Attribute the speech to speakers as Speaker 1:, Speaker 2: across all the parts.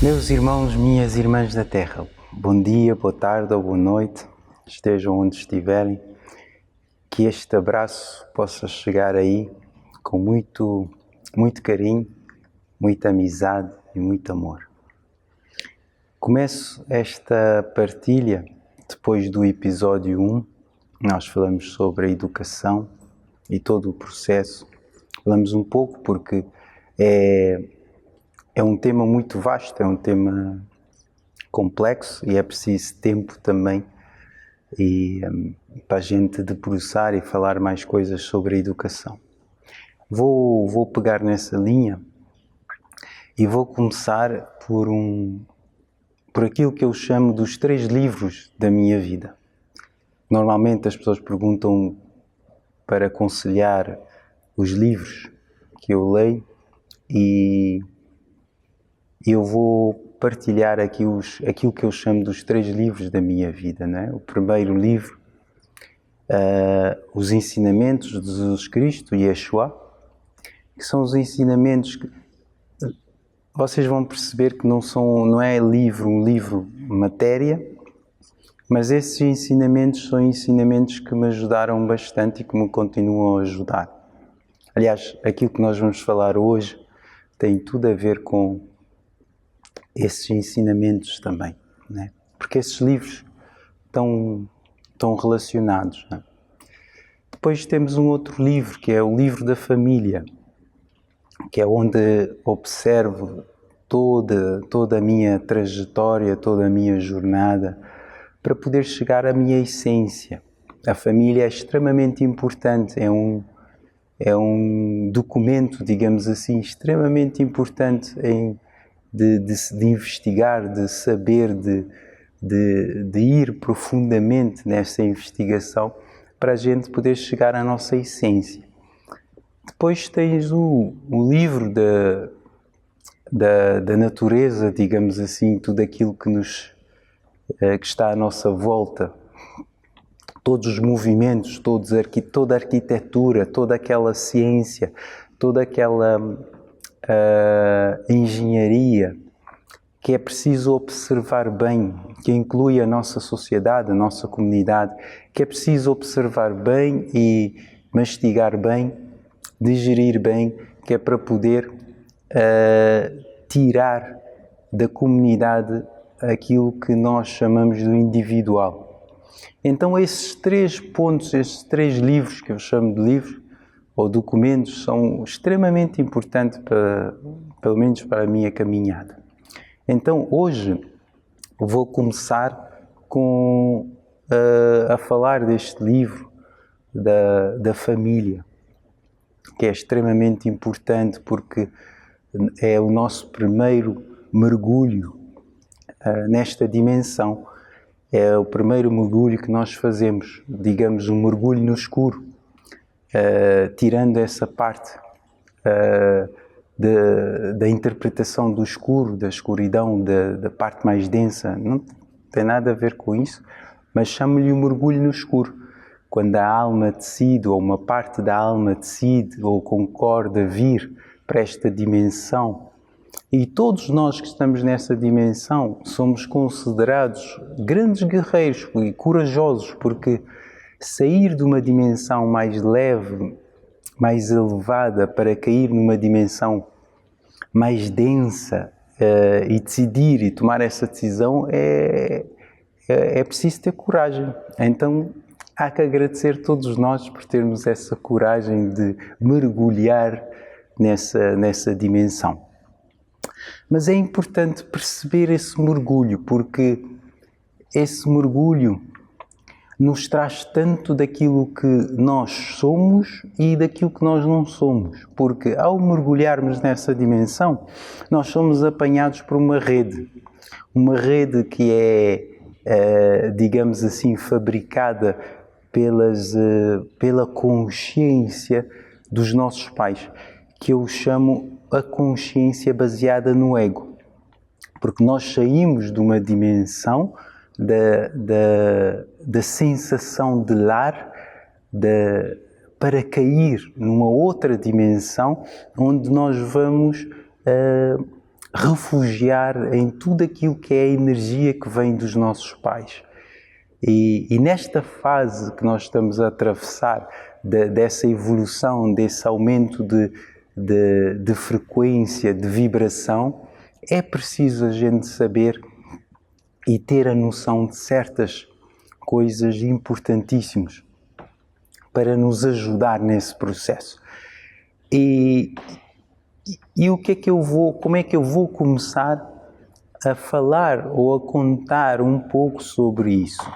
Speaker 1: Meus irmãos, minhas irmãs da Terra, bom dia, boa tarde ou boa noite, estejam onde estiverem, que este abraço possa chegar aí com muito carinho, muita amizade e muito amor. Começo esta partilha depois do episódio 1, nós falamos sobre a educação e todo o processo. Falamos um pouco porque é um tema muito vasto, é um tema complexo e é preciso tempo também para a gente debruçar e falar mais coisas sobre a educação. Vou pegar nessa linha e vou começar por aquilo que eu chamo dos 3 livros da minha vida. Normalmente as pessoas perguntam para aconselhar os livros que eu leio e eu vou partilhar aqui aquilo que eu chamo dos 3 livros da minha vida, não é? O primeiro livro, os ensinamentos de Jesus Cristo, Yeshua, que são os ensinamentos que vocês vão perceber que não é um livro matéria, mas esses ensinamentos são ensinamentos que me ajudaram bastante e que me continuam a ajudar. Aliás, aquilo que nós vamos falar hoje tem tudo a ver com esses ensinamentos também, né? Porque esses livros estão relacionados, né? Depois temos um outro livro, que é o livro da família, que é onde observo toda a minha trajetória, toda a minha jornada, para poder chegar à minha essência. A família é extremamente importante, é um documento, digamos assim, extremamente importante de investigar, de saber, de ir profundamente nessa investigação para a gente poder chegar à nossa essência. Depois tens o livro da natureza, digamos assim, tudo aquilo que está à nossa volta, todos os movimentos, toda a arquitetura, toda aquela ciência, toda aquela engenharia que é preciso observar bem, que inclui a nossa sociedade, a nossa comunidade, que é preciso observar bem e mastigar bem, digerir bem, que é para poder tirar da comunidade aquilo que nós chamamos do individual. Então esses 3 pontos, esses 3 livros que eu chamo de livros ou documentos são extremamente importantes pelo menos para a minha caminhada. Então hoje vou começar a falar deste livro da família, que é extremamente importante porque é o nosso primeiro mergulho nesta dimensão. É o primeiro mergulho que nós fazemos, digamos, um mergulho no escuro, tirando essa parte da interpretação do escuro, da escuridão, da parte mais densa. Não tem nada a ver com isso, mas chamo-lhe um mergulho no escuro. Quando a alma decide, ou uma parte da alma decide, ou concorda vir para esta dimensão, e todos nós que estamos nessa dimensão somos considerados grandes guerreiros e corajosos, porque sair de uma dimensão mais leve, mais elevada, para cair numa dimensão mais densa e decidir e tomar essa decisão é preciso ter coragem. Então há que agradecer todos nós por termos essa coragem de mergulhar nessa dimensão. Mas é importante perceber esse mergulho, porque esse mergulho nos traz tanto daquilo que nós somos e daquilo que nós não somos. Porque ao mergulharmos nessa dimensão, nós somos apanhados por uma rede que é, digamos assim, fabricada pela consciência dos nossos pais, que eu chamo a consciência baseada no ego. Porque nós saímos de uma dimensão da sensação de lar para cair numa outra dimensão onde nós vamos refugiar em tudo aquilo que é a energia que vem dos nossos pais. E nesta fase que nós estamos a atravessar, dessa evolução, desse aumento de frequência, de vibração, é preciso a gente saber e ter a noção de certas coisas importantíssimas para nos ajudar nesse processo. E o que é que como é que eu vou começar a falar ou a contar um pouco sobre isso?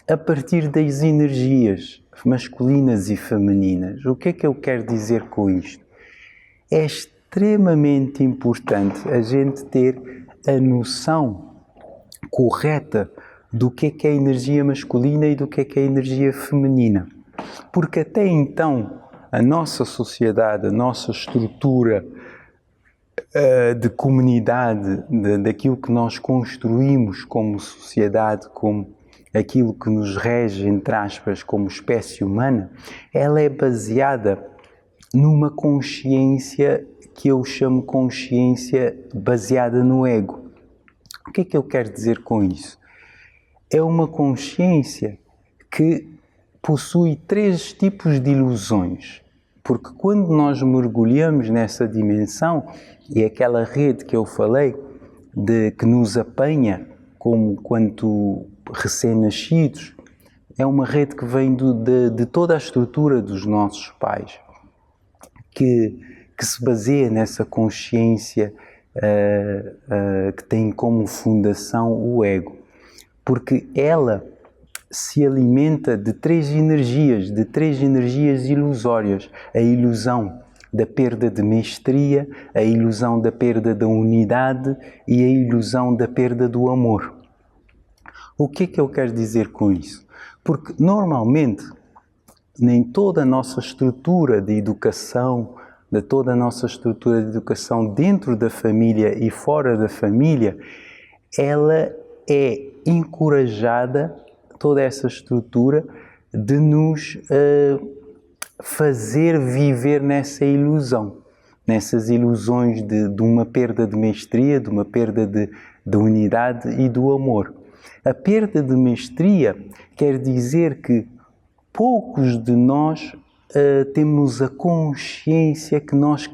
Speaker 1: A partir das energias masculinas e femininas. O que é que eu quero dizer com isto? É extremamente importante a gente ter a noção correta do que é a energia masculina e do que é a energia feminina. Porque até então, a nossa sociedade, a nossa estrutura de comunidade, daquilo que nós construímos como sociedade, como aquilo que nos rege, entre aspas, como espécie humana, ela é baseada numa consciência que eu chamo consciência baseada no ego. O que é que eu quero dizer com isso? É uma consciência que possui 3 tipos de ilusões. Porque quando nós mergulhamos nessa dimensão, e aquela rede que eu falei, que nos apanha como quanto recém-nascidos, é uma rede que vem de toda a estrutura dos nossos pais, que se baseia nessa consciência que tem como fundação o ego. Porque ela se alimenta de 3 energias ilusórias. A ilusão da perda de mestria, a ilusão da perda da unidade e a ilusão da perda do amor. O que é que eu quero dizer com isso? Porque normalmente, nem toda a nossa estrutura de educação, toda a nossa estrutura de educação dentro da família e fora da família, ela é encorajada, toda essa estrutura, de nos fazer viver nessa ilusão, nessas ilusões de uma perda de mestria, de uma perda de unidade e do amor. A perda de mestria quer dizer que poucos de nós temos a consciência que nós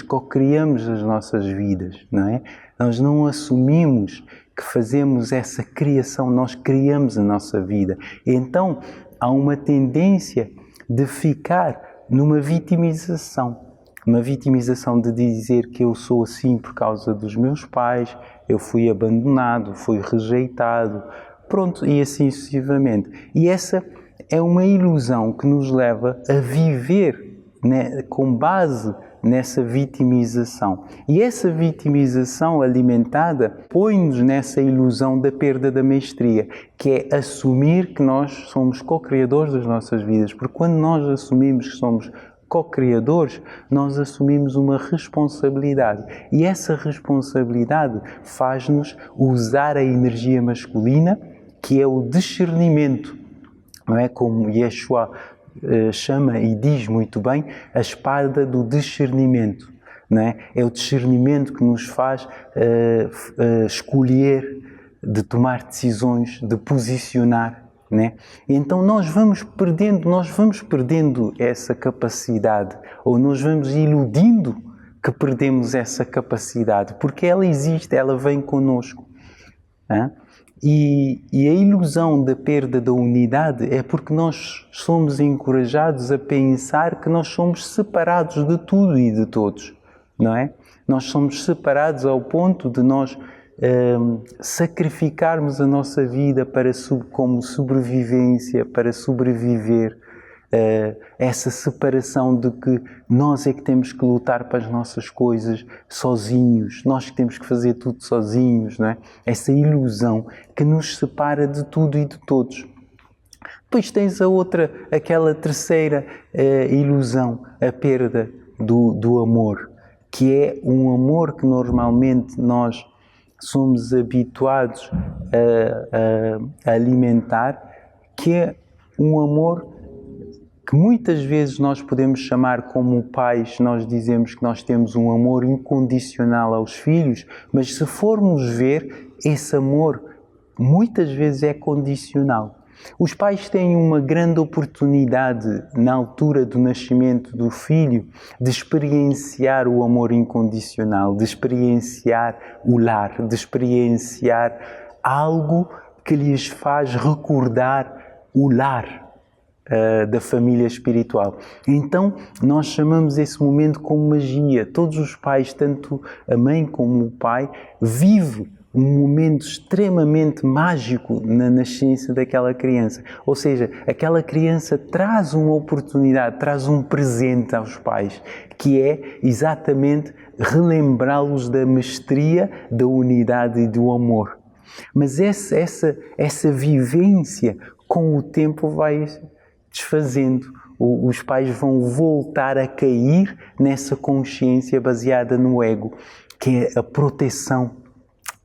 Speaker 1: co-criamos as nossas vidas, não é? Nós não assumimos que fazemos essa criação, nós criamos a nossa vida. Então, há uma tendência de ficar numa vitimização. Uma vitimização de dizer que eu sou assim por causa dos meus pais, eu fui abandonado, fui rejeitado, pronto, e assim sucessivamente. E essa é uma ilusão que nos leva a viver, né, com base nessa vitimização. E essa vitimização alimentada põe-nos nessa ilusão da perda da mestria, que é assumir que nós somos co-criadores das nossas vidas. Porque quando nós assumimos que somos co-criadores, nós assumimos uma responsabilidade. E essa responsabilidade faz-nos usar a energia masculina, que é o discernimento. Não é? Como Yeshua chama e diz muito bem, a espada do discernimento. Não é? É o discernimento que nos faz escolher, de tomar decisões, de posicionar. Né? Então nós vamos perdendo essa capacidade, ou nós vamos iludindo que perdemos essa capacidade, porque ela existe, ela vem connosco. Hein? E a ilusão da perda da unidade é porque nós somos encorajados a pensar que nós somos separados de tudo e de todos, não é? Nós somos separados ao ponto de nós sacrificarmos a nossa vida como sobrevivência, para sobreviver, essa separação de que nós é que temos que lutar para as nossas coisas sozinhos, nós que temos que fazer tudo sozinhos, não é? Essa ilusão que nos separa de tudo e de todos. Depois tens aquela terceira ilusão, a perda do amor, que é um amor que normalmente nós somos habituados a alimentar, que é um amor que muitas vezes nós podemos chamar como pais, nós dizemos que nós temos um amor incondicional aos filhos, mas se formos ver, esse amor muitas vezes é condicional. Os pais têm uma grande oportunidade, na altura do nascimento do filho, de experienciar o amor incondicional, de experienciar o lar, de experienciar algo que lhes faz recordar o lar da família espiritual. Então, nós chamamos esse momento como magia. Todos os pais, tanto a mãe como o pai, vivem um momento extremamente mágico na nascença daquela criança. Ou seja, aquela criança traz uma oportunidade, traz um presente aos pais, que é exatamente relembrá-los da mestria, da unidade e do amor. Mas essa vivência, com o tempo, vai desfazendo. Os pais vão voltar a cair nessa consciência baseada no ego, que é a proteção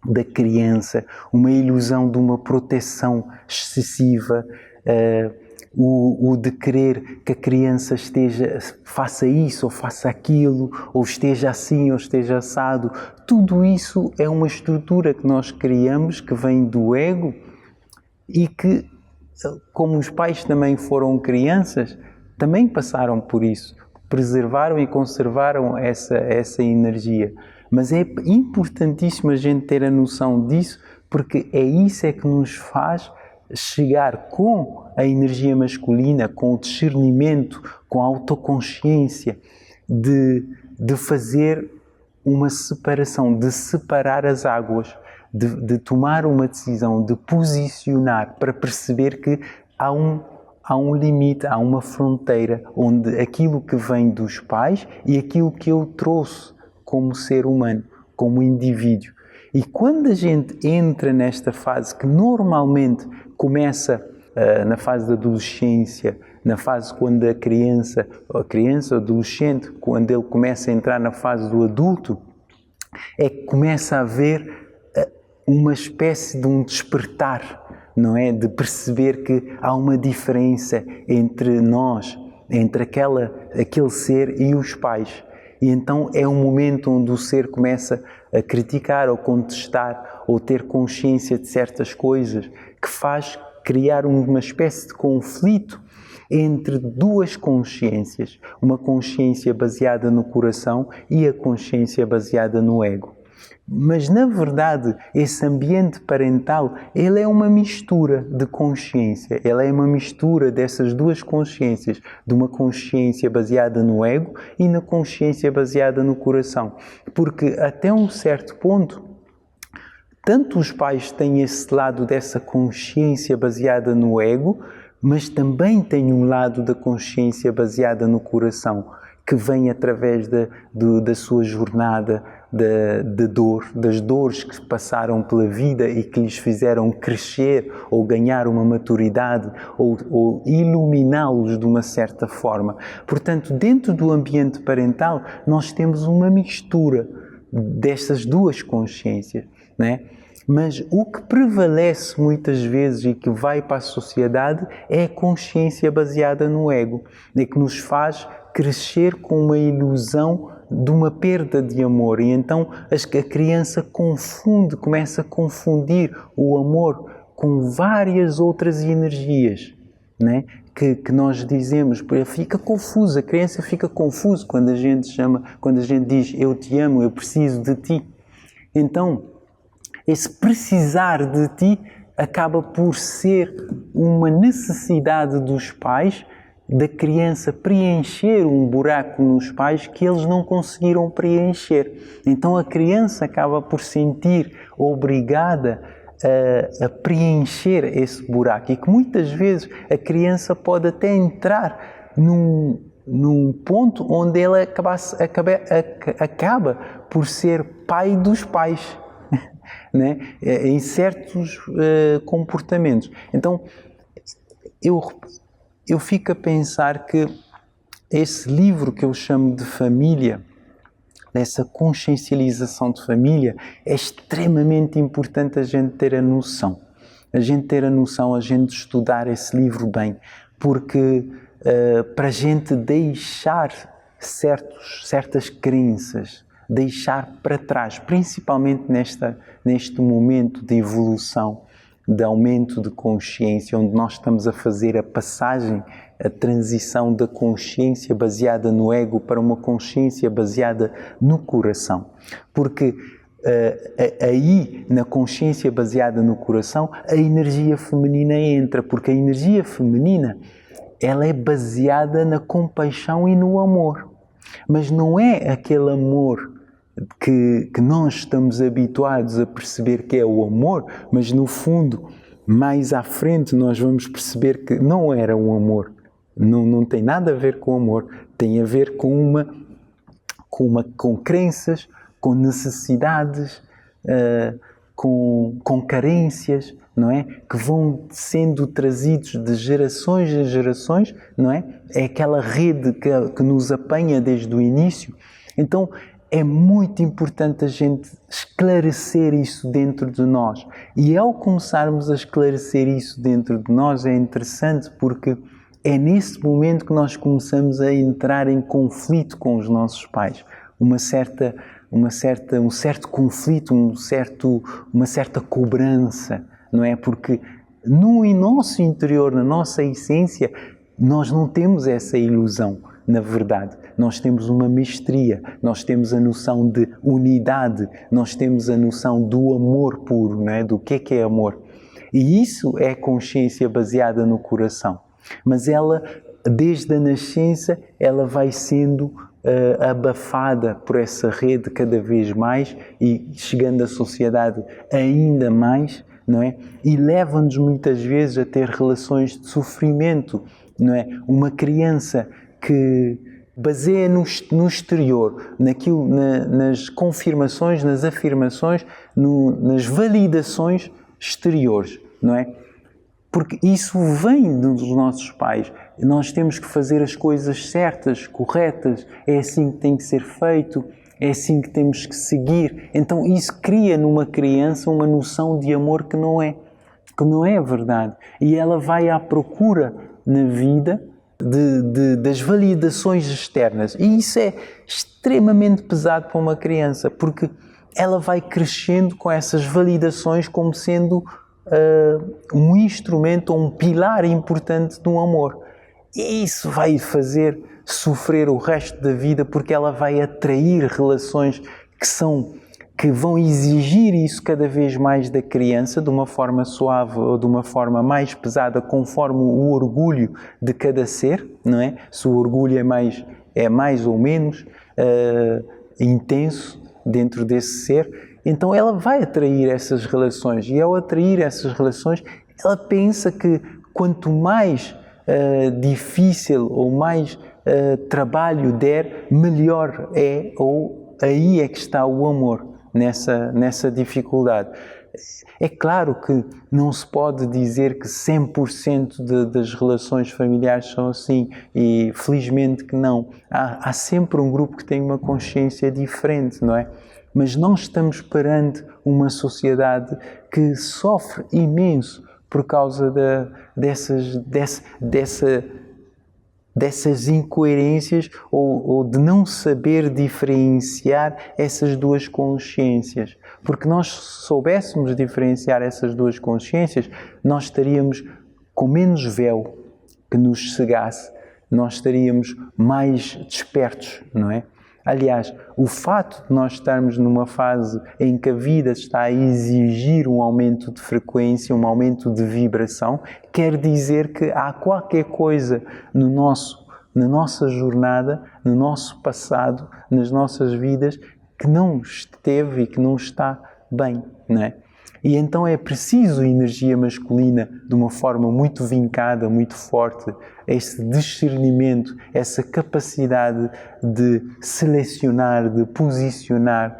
Speaker 1: da criança, uma ilusão de uma proteção excessiva, o de querer que a criança faça isso ou faça aquilo, ou esteja assim ou esteja assado. Tudo isso é uma estrutura que nós criamos, que vem do ego, e que, como os pais também foram crianças, também passaram por isso, preservaram e conservaram essa energia. Mas é importantíssimo a gente ter a noção disso, porque isso que nos faz chegar com a energia masculina, com o discernimento, com a autoconsciência, de fazer uma separação, de separar as águas, de tomar uma decisão, de posicionar, para perceber que há um limite, há uma fronteira, onde aquilo que vem dos pais e aquilo que eu trouxe como ser humano, como indivíduo. E quando a gente entra nesta fase, que normalmente começa na fase da adolescência, na fase quando a criança, o adolescente, quando ele começa a entrar na fase do adulto, é que começa a haver uma espécie de um despertar, não é? De perceber que há uma diferença entre nós, entre aquele ser e os pais. E então é um momento onde o ser começa a criticar ou contestar ou ter consciência de certas coisas, que faz criar uma espécie de conflito entre duas consciências, uma consciência baseada no coração e a consciência baseada no ego. Mas, na verdade, esse ambiente parental, ele é uma mistura de consciência, ele é uma mistura dessas duas consciências, de uma consciência baseada no ego e na consciência baseada no coração. Porque, até um certo ponto, tanto os pais têm esse lado dessa consciência baseada no ego, mas também têm um lado da consciência baseada no coração, que vem através da sua jornada de dor, das dores que passaram pela vida e que lhes fizeram crescer ou ganhar uma maturidade ou iluminá-los de uma certa forma. Portanto, dentro do ambiente parental, nós temos uma mistura destas duas consciências, né? Mas o que prevalece muitas vezes e que vai para a sociedade é a consciência baseada no ego, é que nos faz crescer com uma ilusão de uma perda de amor. E então a criança começa a confundir o amor com várias outras energias, né? Que nós dizemos, fica confusa, a criança fica confusa quando a gente diz eu te amo, eu preciso de ti. Então, esse precisar de ti acaba por ser uma necessidade dos pais, da criança preencher um buraco nos pais que eles não conseguiram preencher. Então a criança acaba por sentir obrigada a preencher esse buraco, e que muitas vezes a criança pode até entrar num ponto onde ela acaba por ser pai dos pais, né? Em certos comportamentos. Então eu fico a pensar que esse livro que eu chamo de família, dessa consciencialização de família, é extremamente importante a gente ter a noção. A gente estudar esse livro bem, porque para a gente deixar certas crenças, deixar para trás, principalmente neste momento de evolução, de aumento de consciência, onde nós estamos a fazer a passagem, a transição da consciência baseada no ego para uma consciência baseada no coração. Porque aí, na consciência baseada no coração, a energia feminina entra, porque a energia feminina ela é baseada na compaixão e no amor. Mas não é aquele amor que nós estamos habituados a perceber que é o amor, mas no fundo, mais à frente, nós vamos perceber que não era um amor. Não tem nada a ver com amor. Tem a ver com crenças, com necessidades, com carências, não é? Que vão sendo trazidos de gerações em gerações, não é? É aquela rede que nos apanha desde o início. Então, é muito importante a gente esclarecer isso dentro de nós. E ao começarmos a esclarecer isso dentro de nós, é interessante porque é nesse momento que nós começamos a entrar em conflito com os nossos pais. Um certo conflito, uma certa cobrança, não é? Porque no nosso interior, na nossa essência, nós não temos essa ilusão, na verdade. Nós temos uma mestria, nós temos a noção de unidade, nós temos a noção do amor puro, não é? Do que é amor. E isso é consciência baseada no coração. Mas ela, desde a nascença, ela vai sendo abafada por essa rede cada vez mais e chegando à sociedade ainda mais, não é? E leva-nos muitas vezes a ter relações de sofrimento, não é? Uma criança que baseia no exterior, nas confirmações, nas afirmações, nas validações exteriores, não é? Porque isso vem dos nossos pais. Nós temos que fazer as coisas certas, corretas, é assim que tem que ser feito, é assim que temos que seguir. Então isso cria numa criança uma noção de amor que não é verdade. E ela vai à procura na vida das validações externas. E isso é extremamente pesado para uma criança, porque ela vai crescendo com essas validações como sendo um instrumento ou um pilar importante do amor. E isso vai fazer sofrer o resto da vida, porque ela vai atrair relações que vão exigir isso cada vez mais da criança, de uma forma suave ou de uma forma mais pesada, conforme o orgulho de cada ser, não é? Se o orgulho é mais ou menos intenso dentro desse ser, então ela vai atrair essas relações, e ao atrair essas relações, ela pensa que quanto mais difícil ou mais trabalho der, melhor é, ou aí é que está o amor, nessa dificuldade. É claro que não se pode dizer que 100% das relações familiares são assim, e felizmente que não. Há sempre um grupo que tem uma consciência diferente, não é? Mas nós estamos perante uma sociedade que sofre imenso por causa dessas incoerências ou de não saber diferenciar essas duas consciências. Porque nós soubéssemos diferenciar essas duas consciências, nós estaríamos com menos véu que nos cegasse, nós estaríamos mais despertos, não é? Aliás, o fato de nós estarmos numa fase em que a vida está a exigir um aumento de frequência, um aumento de vibração, quer dizer que há qualquer coisa na nossa jornada, no nosso passado, nas nossas vidas, que não esteve e que não está bem, não é? E então é preciso energia masculina de uma forma muito vincada, muito forte, esse discernimento, essa capacidade de selecionar, de posicionar,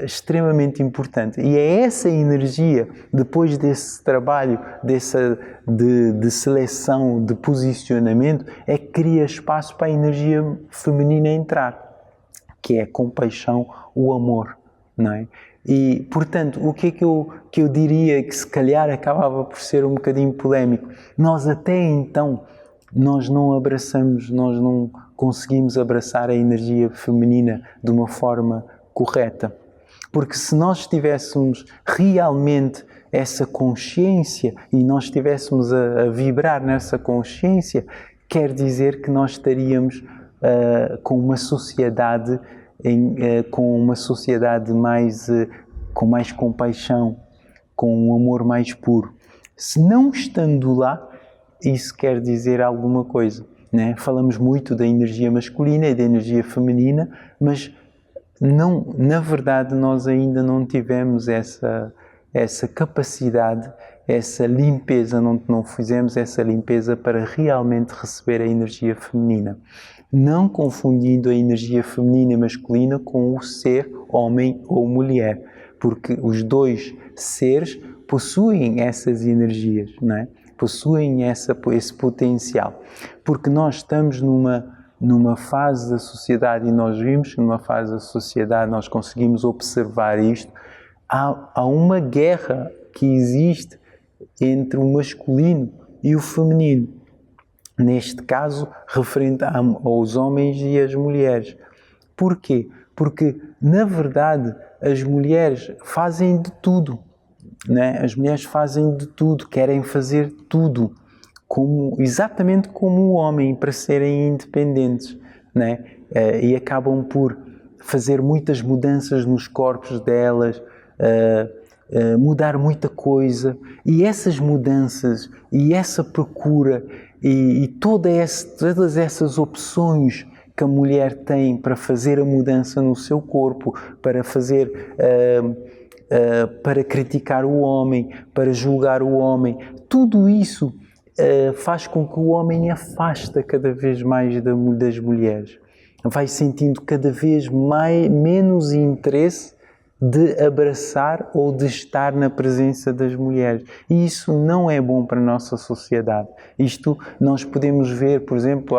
Speaker 1: extremamente importante. E é essa energia, depois desse trabalho de seleção, de posicionamento, é que cria espaço para a energia feminina entrar, que é a compaixão, o amor, não é? E, portanto, o que é que eu diria que se calhar acabava por ser um bocadinho polémico? Nós até então nós não abraçamos, nós não conseguimos abraçar a energia feminina de uma forma correta. Porque se nós tivéssemos realmente essa consciência e nós estivéssemos a vibrar nessa consciência, quer dizer que nós estaríamos com uma sociedade, com mais compaixão, com um amor mais puro. Se não estando lá, isso quer dizer alguma coisa, né? Falamos muito da energia masculina e da energia feminina, mas não, na verdade nós ainda não tivemos essa capacidade, essa limpeza, não fizemos essa limpeza para realmente receber a energia feminina. Não confundindo a energia feminina e masculina com o ser homem ou mulher, porque os dois seres possuem essas energias, não é? Possuem esse potencial. Porque nós estamos numa fase da sociedade, e nós vimos que numa fase da sociedade nós conseguimos observar isto, há uma guerra que existe entre o masculino e o feminino. Neste caso, referente aos homens e às mulheres. Porquê? Porque, na verdade, as mulheres fazem de tudo. Né? As mulheres fazem de tudo, querem fazer tudo, exatamente como o homem, para serem independentes, né? E acabam por fazer muitas mudanças nos corpos delas, mudar muita coisa, e essas mudanças e essa procura e todas essas opções que a mulher tem para fazer a mudança no seu corpo, para fazer para criticar o homem, para julgar o homem, tudo isso faz com que o homem afasta cada vez mais das mulheres. Vai sentindo cada vez menos interesse de abraçar ou de estar na presença das mulheres. E isso não é bom para a nossa sociedade. Isto nós podemos ver, por exemplo,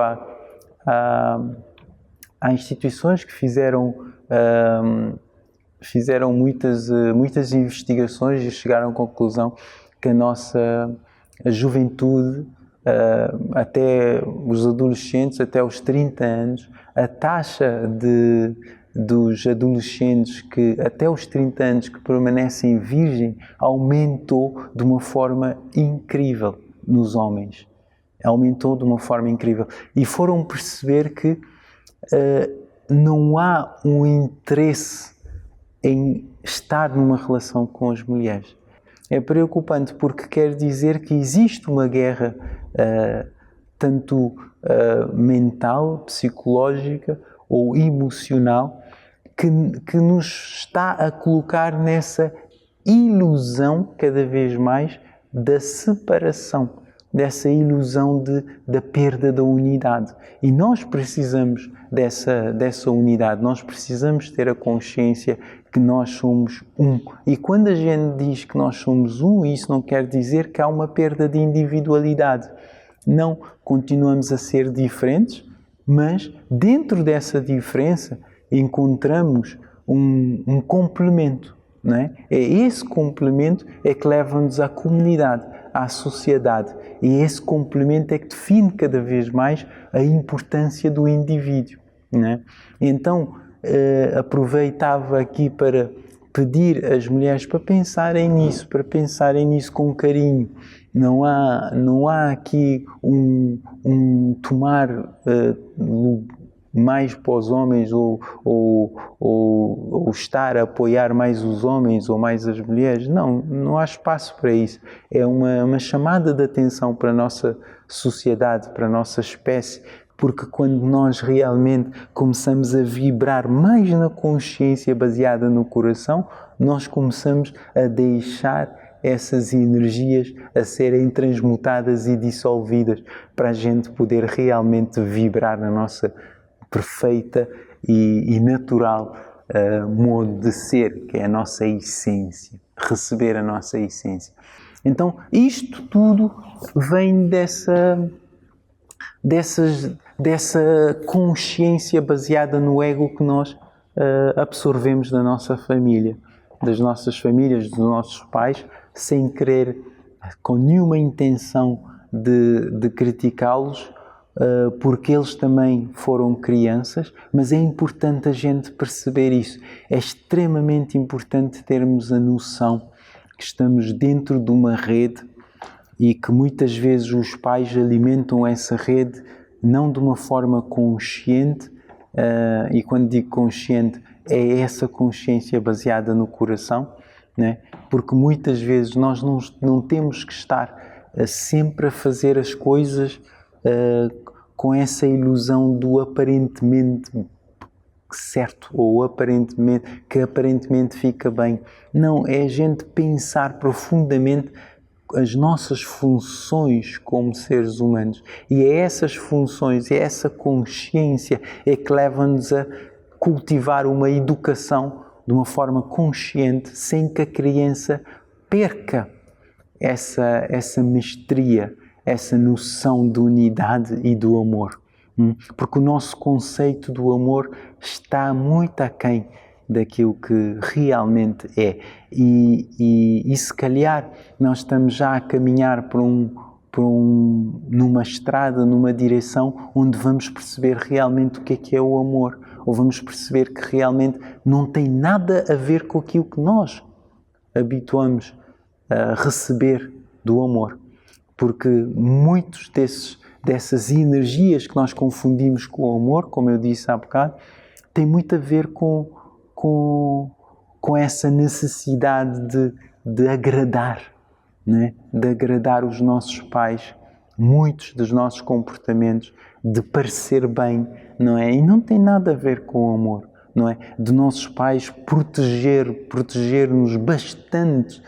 Speaker 1: há instituições que fizeram muitas investigações e chegaram à conclusão que a juventude, até os adolescentes, até os 30 anos, a taxa dos adolescentes que até os 30 anos que permanecem virgem aumentou de uma forma incrível nos homens. Aumentou de uma forma incrível. E foram perceber que não há um interesse em estar numa relação com as mulheres. É preocupante porque quer dizer que existe uma guerra tanto mental, psicológica ou emocional que nos está a colocar nessa ilusão cada vez mais da separação, dessa ilusão da perda da unidade. E nós precisamos dessa unidade, nós precisamos ter a consciência que nós somos um. E quando a gente diz que nós somos um, isso não quer dizer que há uma perda de individualidade. Não, continuamos a ser diferentes, mas dentro dessa diferença encontramos um complemento. Não é? Esse complemento é que leva-nos à comunidade, à sociedade. E esse complemento é que define cada vez mais a importância do indivíduo. Não é? Então, aproveitava aqui para pedir às mulheres para pensarem nisso com carinho. Não há aqui um tomar mais para os homens ou estar a apoiar mais os homens ou mais as mulheres. Não há espaço para isso. É uma chamada de atenção para a nossa sociedade, para a nossa espécie, porque quando nós realmente começamos a vibrar mais na consciência baseada no coração, nós começamos a deixar essas energias a serem transmutadas e dissolvidas para a gente poder realmente vibrar na nossa perfeita e natural modo de ser, que é a nossa essência, receber a nossa essência. Então, isto tudo vem dessa consciência baseada no ego que nós absorvemos da nossa família, das nossas famílias, dos nossos pais, sem querer, com nenhuma intenção de criticá-los porque eles também foram crianças, mas é importante a gente perceber isso. É extremamente importante termos a noção que estamos dentro de uma rede e que muitas vezes os pais alimentam essa rede não de uma forma consciente, e quando digo consciente, é essa consciência baseada no coração, né? Porque muitas vezes nós não temos que estar sempre a fazer as coisas com essa ilusão do aparentemente certo ou que aparentemente fica bem. Não, é a gente pensar profundamente as nossas funções como seres humanos, e é essas funções, é essa consciência é que leva-nos a cultivar uma educação de uma forma consciente, sem que a criança perca essa mestria, essa noção de unidade e do amor. Porque o nosso conceito do amor está muito aquém daquilo que realmente é. E se calhar nós estamos já a caminhar numa estrada, numa direção onde vamos perceber realmente o que é o amor, ou vamos perceber que realmente não tem nada a ver com aquilo que nós habituamos a receber do amor. Porque muitos dessas energias que nós confundimos com o amor, como eu disse há bocado, tem muito a ver com essa necessidade de agradar, né? De agradar os nossos pais, muitos dos nossos comportamentos, de parecer bem, não é? E não tem nada a ver com o amor, não é? De nossos pais proteger-nos bastante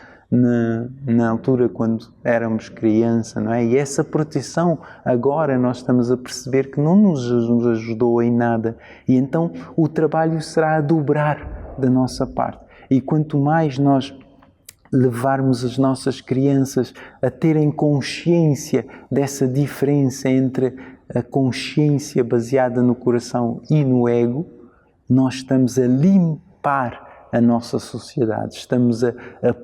Speaker 1: na altura quando éramos criança, não é? E essa proteção agora nós estamos a perceber que não nos ajudou em nada, e então o trabalho será a dobrar da nossa parte. E quanto mais nós levarmos as nossas crianças a terem consciência dessa diferença entre a consciência baseada no coração e no ego, nós estamos a limpar a nossa sociedade, estamos a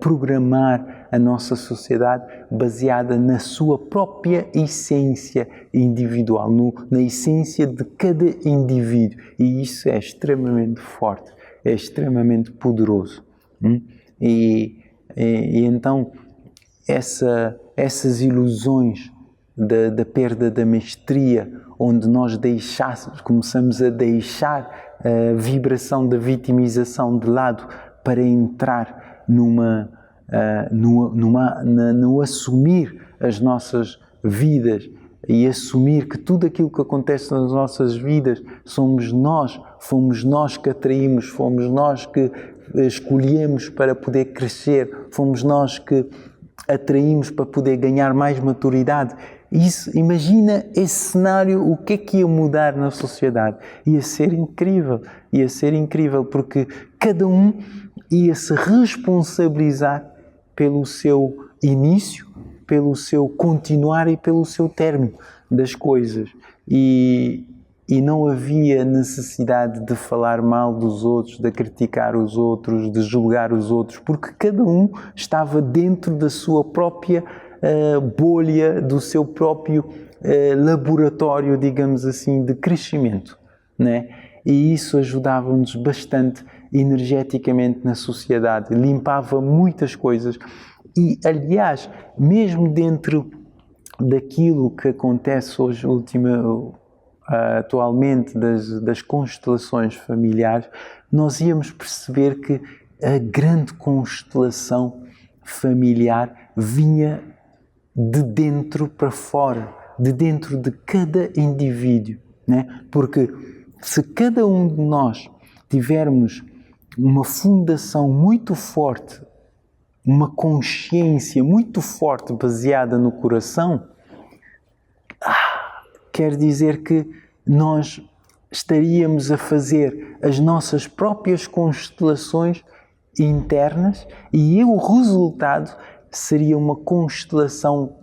Speaker 1: programar a nossa sociedade baseada na sua própria essência individual, na essência de cada indivíduo. E isso é extremamente forte, é extremamente poderoso. E então essas ilusões da perda da mestria, onde nós começamos a deixar a vibração da vitimização de lado para entrar no assumir as nossas vidas e assumir que tudo aquilo que acontece nas nossas vidas fomos nós que atraímos, fomos nós que escolhemos para poder crescer, fomos nós que atraímos para poder ganhar mais maturidade. Isso, imagina esse cenário, o que é que ia mudar na sociedade? Ia ser incrível, porque cada um ia se responsabilizar pelo seu início, pelo seu continuar e pelo seu término das coisas. E não havia necessidade de falar mal dos outros, de criticar os outros, de julgar os outros, porque cada um estava dentro da sua própria bolha, do seu próprio laboratório, digamos assim, de crescimento, né? E isso ajudava-nos bastante energeticamente na sociedade, limpava muitas coisas. E, aliás, mesmo dentro daquilo que acontece hoje, atualmente, das constelações familiares, nós íamos perceber que a grande constelação familiar vinha de dentro para fora, de dentro de cada indivíduo, né? Porque se cada um de nós tivermos uma fundação muito forte, uma consciência muito forte baseada no coração, quer dizer que nós estaríamos a fazer as nossas próprias constelações internas e o resultado seria uma constelação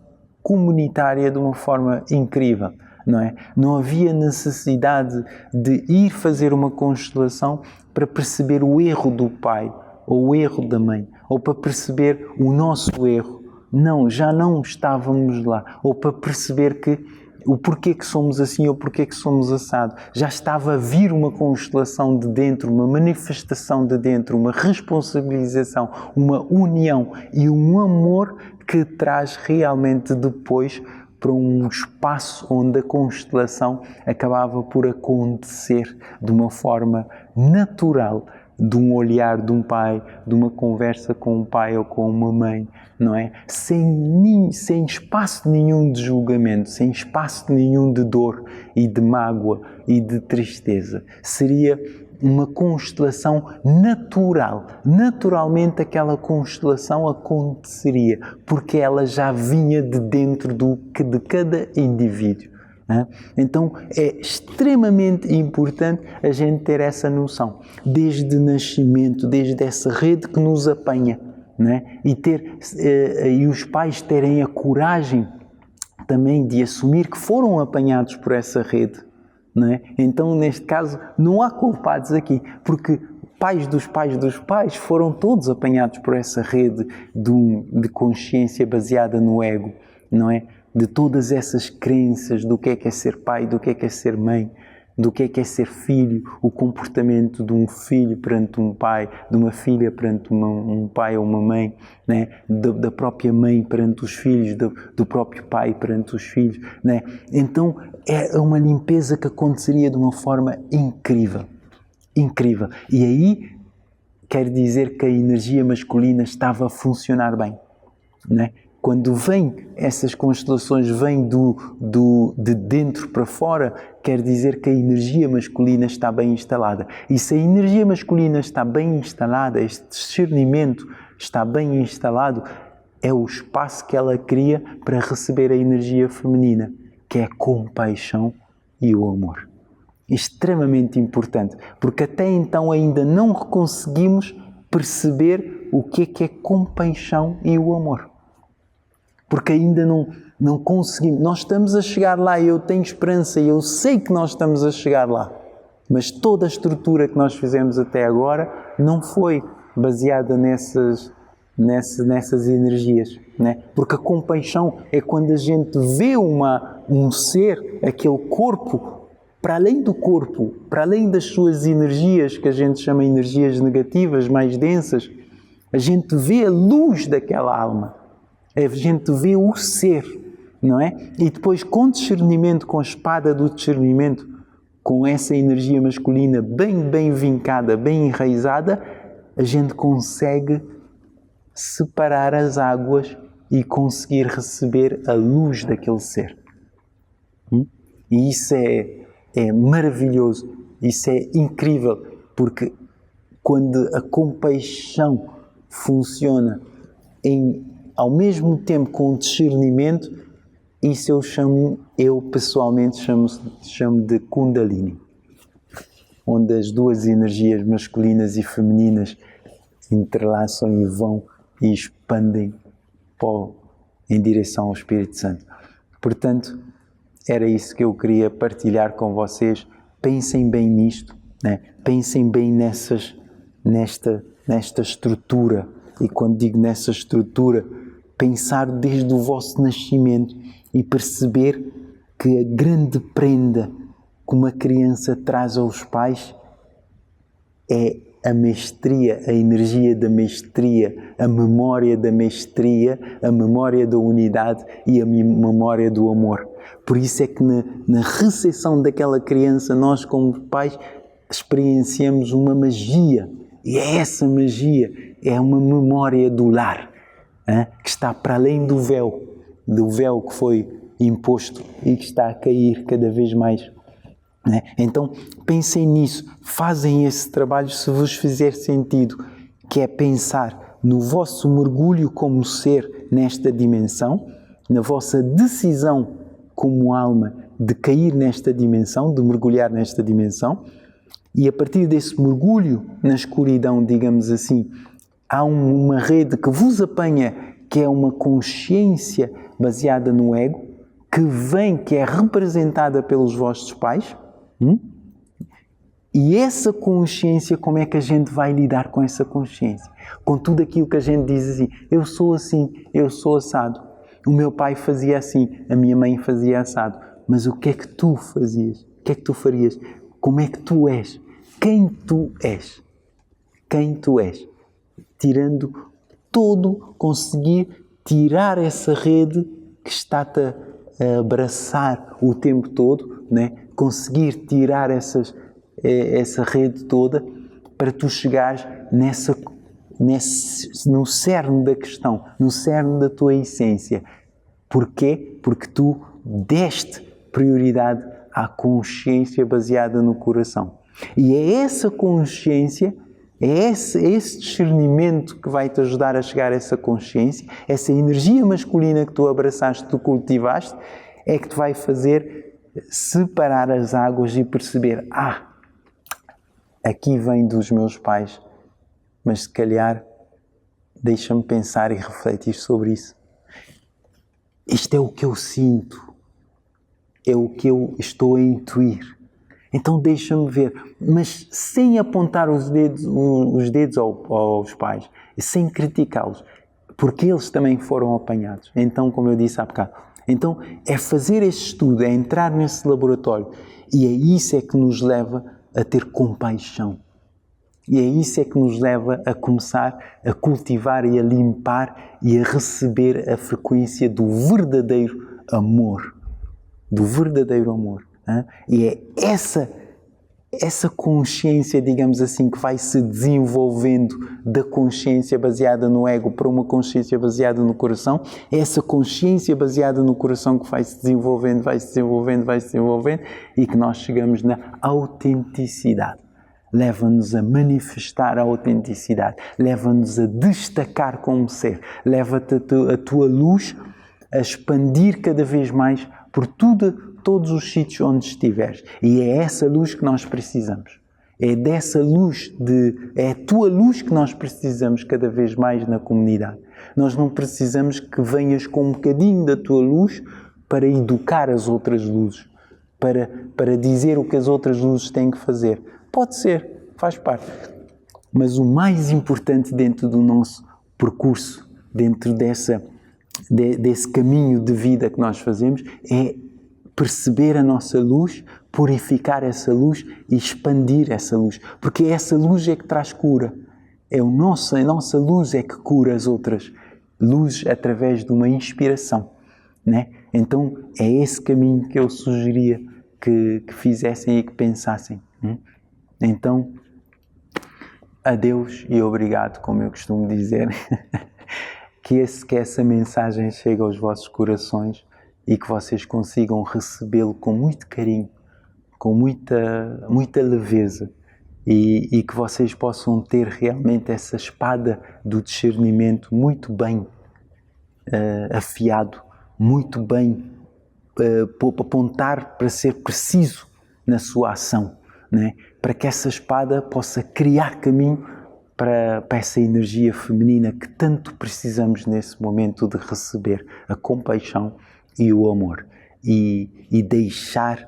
Speaker 1: comunitária de uma forma incrível, não é? Não havia necessidade de ir fazer uma constelação para perceber o erro do pai ou o erro da mãe, ou para perceber o nosso erro. Não, já não estávamos lá. Ou para perceber que O porquê que somos assim ou porquê que somos assado. Já estava a vir uma constelação de dentro, uma manifestação de dentro, uma responsabilização, uma união e um amor que traz realmente depois para um espaço onde a constelação acabava por acontecer de uma forma natural, de um olhar de um pai, de uma conversa com um pai ou com uma mãe, não é? Sem espaço nenhum de julgamento, sem espaço nenhum de dor e de mágoa e de tristeza. Seria uma constelação natural. Naturalmente aquela constelação aconteceria, porque ela já vinha de dentro de cada indivíduo. Então é extremamente importante a gente ter essa noção, desde nascimento, desde essa rede que nos apanha, né? E os pais terem a coragem também de assumir que foram apanhados por essa rede, não é? Então, neste caso, não há culpados aqui, porque pais dos pais foram todos apanhados por essa rede de consciência baseada no ego, não é? De todas essas crenças do que é ser pai, do que é ser mãe, do que é ser filho, o comportamento de um filho perante um pai, de uma filha perante um pai ou uma mãe, né? Da própria mãe perante os filhos, do próprio pai perante os filhos, né? Então é uma limpeza que aconteceria de uma forma incrível, incrível. E aí quer dizer que a energia masculina estava a funcionar bem, né? Quando essas constelações vêm de dentro para fora, quer dizer que a energia masculina está bem instalada. E se a energia masculina está bem instalada, este discernimento está bem instalado, é o espaço que ela cria para receber a energia feminina, que é a compaixão e o amor. Extremamente importante, porque até então ainda não conseguimos perceber o que é compaixão e o amor. Porque ainda não conseguimos. Nós estamos a chegar lá e eu tenho esperança e eu sei que nós estamos a chegar lá. Mas toda a estrutura que nós fizemos até agora não foi baseada nessas energias, né? Porque a compaixão é quando a gente vê um ser, aquele corpo, para além do corpo, para além das suas energias, que a gente chama energias negativas, mais densas, a gente vê a luz daquela alma. A gente vê o ser, não é? E depois, com discernimento, com a espada do discernimento, com essa energia masculina bem vincada, bem enraizada, a gente consegue separar as águas e conseguir receber a luz daquele ser. E isso é maravilhoso, isso é incrível, porque quando a compaixão funciona ao mesmo tempo com discernimento, isso eu pessoalmente chamo de Kundalini, onde as duas energias masculinas e femininas entrelaçam e vão e expandem em direção ao Espírito Santo. Portanto, era isso que eu queria partilhar com vocês. Pensem bem nisto, né? Pensem bem nesta estrutura. E quando digo nessa estrutura, pensar desde o vosso nascimento e perceber que a grande prenda que uma criança traz aos pais é a mestria, a energia da mestria, a memória da mestria, a memória da unidade e a memória do amor. Por isso é que na recepção daquela criança, nós como pais experienciamos uma magia. E essa magia é uma memória do lar, que está para além do véu que foi imposto e que está a cair cada vez mais. Então, pensem nisso, fazem esse trabalho se vos fizer sentido, que é pensar no vosso mergulho como ser nesta dimensão, na vossa decisão como alma de cair nesta dimensão, de mergulhar nesta dimensão, e a partir desse mergulho na escuridão, digamos assim, há uma rede que vos apanha, que é uma consciência baseada no ego, que é representada pelos vossos pais. E essa consciência, como é que a gente vai lidar com essa consciência? Com tudo aquilo que a gente diz assim, eu sou assado, o meu pai fazia assim, a minha mãe fazia assado. mas o que é que tu fazias? O que é que tu farias? Como é que tu és? Quem tu és? Quem tu és? Tirando todo, conseguir tirar essa rede que está-te a abraçar o tempo todo, né? Conseguir tirar essa rede toda para tu chegares no cerne da questão, no cerne da tua essência. Porquê? Porque tu deste prioridade à consciência baseada no coração. E é essa consciência, é esse discernimento que vai te ajudar a chegar a essa consciência, essa energia masculina que tu abraçaste, tu cultivaste, é que te vai fazer separar as águas e perceber, aqui vem dos meus pais, mas se calhar deixa-me pensar e refletir sobre isso. Isto é o que eu sinto, é o que eu estou a intuir. Então deixa-me ver, mas sem apontar os dedos aos pais, sem criticá-los, porque eles também foram apanhados. Então, como eu disse há bocado, então é fazer este estudo, é entrar nesse laboratório, e é isso é que nos leva a ter compaixão. E é isso é que nos leva a começar a cultivar e a limpar e a receber a frequência do verdadeiro amor. Do verdadeiro amor. E é essa consciência, digamos assim, que vai se desenvolvendo da consciência baseada no ego para uma consciência baseada no coração. É essa consciência baseada no coração que vai se desenvolvendo, e que nós chegamos na autenticidade. Leva-nos a manifestar a autenticidade, leva-nos a destacar como ser, leva-te a tua luz a expandir cada vez mais por todos os sítios onde estiveres. E é essa luz que nós precisamos. É dessa luz, é a tua luz que nós precisamos cada vez mais na comunidade. Nós não precisamos que venhas com um bocadinho da tua luz para educar as outras luzes, para dizer o que as outras luzes têm que fazer. Pode ser, faz parte. Mas o mais importante dentro do nosso percurso, dentro desse caminho de vida que nós fazemos, é perceber a nossa luz, purificar essa luz e expandir essa luz. Porque essa luz é que traz cura. A nossa luz é que cura as outras luzes através de uma inspiração, né? Então é esse caminho que eu sugeria que fizessem e que pensassem. Então, adeus e obrigado, como eu costumo dizer, que essa mensagem chegue aos vossos corações e que vocês consigam recebê-lo com muito carinho, com muita leveza, e que vocês possam ter realmente essa espada do discernimento muito bem afiado, muito bem apontar para ser preciso na sua ação, né? Para que essa espada possa criar caminho para essa energia feminina que tanto precisamos nesse momento de receber a compaixão e o amor, e deixar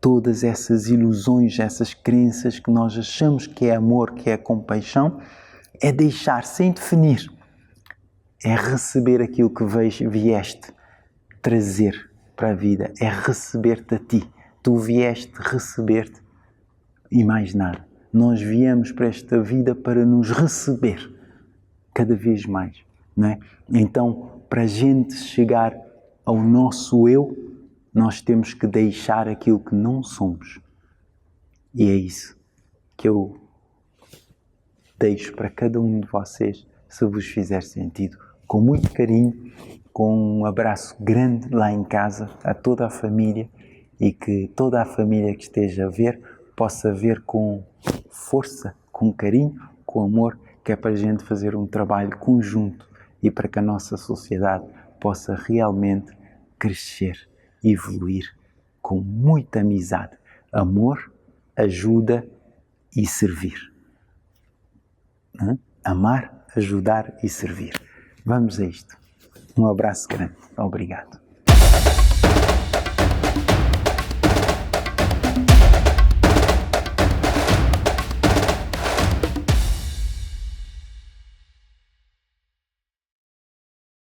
Speaker 1: todas essas ilusões, essas crenças que nós achamos que é amor, que é compaixão, é deixar sem definir, é receber aquilo que vieste trazer para a vida, é receber-te a ti. Tu vieste receber-te e mais nada. Nós viemos para esta vida para nos receber cada vez mais, não é? Então, para a gente chegar ao nosso eu, nós temos que deixar aquilo que não somos. E é isso que eu deixo para cada um de vocês, se vos fizer sentido, com muito carinho, com um abraço grande lá em casa, a toda a família, e que toda a família que esteja a ver possa ver com força, com carinho, com amor, que é para a gente fazer um trabalho conjunto e para que a nossa sociedade possa realmente crescer e evoluir com muita amizade, amor, ajuda e servir. Amar, ajudar e servir. Vamos a isto. Um abraço grande. Obrigado.